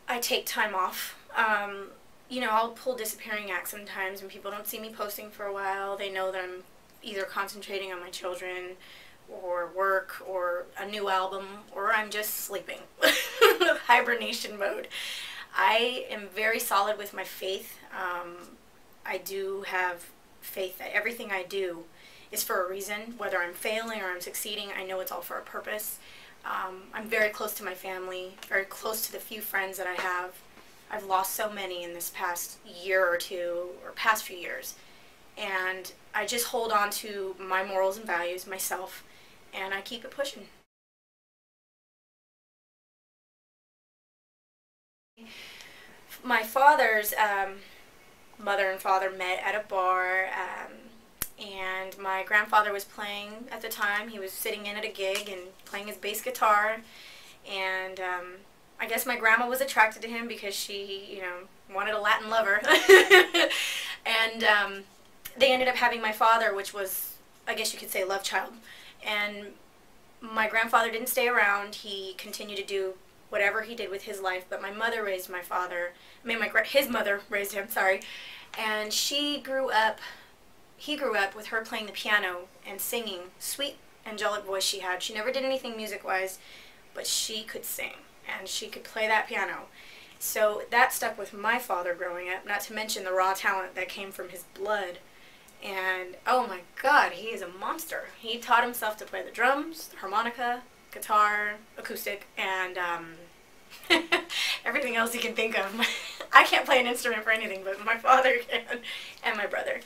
I take time off. You know, I'll pull disappearing acts sometimes when people don't see me posting for a while. They know that I'm either concentrating on my children or work or a new album, or I'm just sleeping. Hibernation mode. I am very solid with my faith. I do have faith that everything I do is for a reason. Whether I'm failing or I'm succeeding, I know it's all for a purpose. I'm very close to my family, very close to the few friends that I have. I've lost so many in this past year or two, or past few years. And I just hold on to my morals and values, myself, and I keep it pushing. My father's mother and father met at a bar, and my grandfather was playing at the time. He was sitting in at a gig and playing his bass guitar, and I guess my grandma was attracted to him because she, you know, wanted a Latin lover. And they ended up having my father, which was, I guess you could say, love child. And my grandfather didn't stay around. He continued to do whatever he did with his life, but my mother raised my father. I mean, his mother raised him, sorry. And he grew up with her playing the piano and singing. Sweet, angelic voice she had. She never did anything music-wise, but she could sing, and she could play that piano. So that stuck with my father growing up, not to mention the raw talent that came from his blood. And oh my God, he is a monster. He taught himself to play the drums, the harmonica, guitar, acoustic, and everything else you can think of. I can't play an instrument for anything, but my father can, and my brother.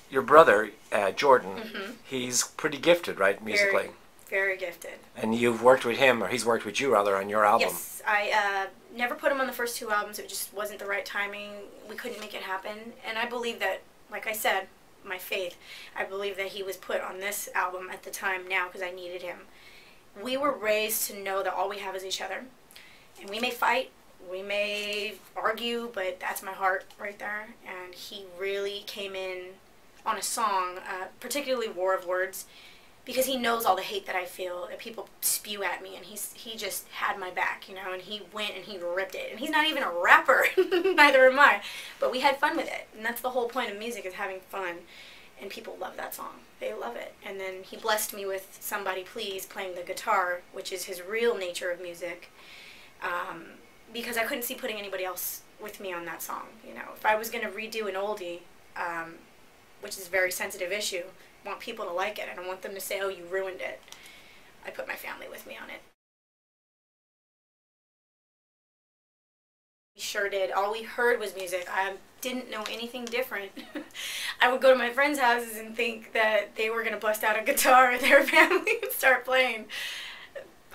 Your brother, Jordan, he's pretty gifted, right, musically? Very gifted. And you've worked with him, or he's worked with you, rather, on your album. Yes, I never put him on the first two albums. It just wasn't the right timing. We couldn't make it happen. And I believe that, like I said, my faith, I believe that he was put on this album at the time now because I needed him. We were raised to know that all we have is each other. And we may fight, we may argue, but that's my heart right there. And he really came in on a song, particularly War of Words, because he knows all the hate that I feel that people spew at me, and he just had my back, you know, and he went and he ripped it. And he's not even a rapper, neither am I, but we had fun with it, and that's the whole point of music, is having fun, and people love that song. They love it. And then he blessed me with Somebody Please playing the guitar, which is his real nature of music, because I couldn't see putting anybody else with me on that song, you know. If I was going to redo an oldie, which is a very sensitive issue, I want people to like it. I don't want them to say, oh, you ruined it. I put my family with me on it. We sure did. All we heard was music. I didn't know anything different. I would go to my friends' houses and think that they were going to bust out a guitar and their family would start playing.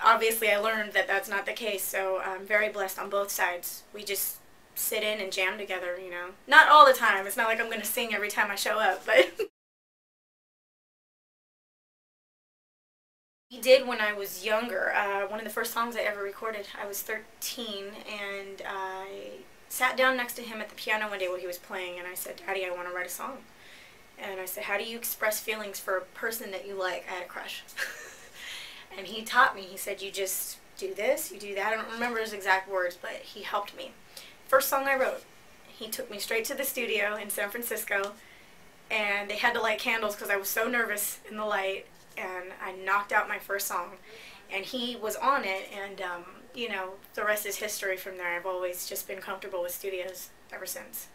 Obviously, I learned that that's not the case, so I'm very blessed on both sides. We just sit in and jam together, you know. Not all the time. It's not like I'm going to sing every time I show up, but he did when I was younger. One of the first songs I ever recorded, I was 13, and I sat down next to him at the piano one day while he was playing, and I said, Daddy, I want to write a song. And I said, how do you express feelings for a person that you like? I had a crush. And he taught me. He said, you just do this, you do that. I don't remember his exact words, but he helped me. First song I wrote, he took me straight to the studio in San Francisco, and they had to light candles because I was so nervous in the light, and I knocked out my first song. And he was on it, and you know, the rest is history from there. I've always just been comfortable with studios ever since.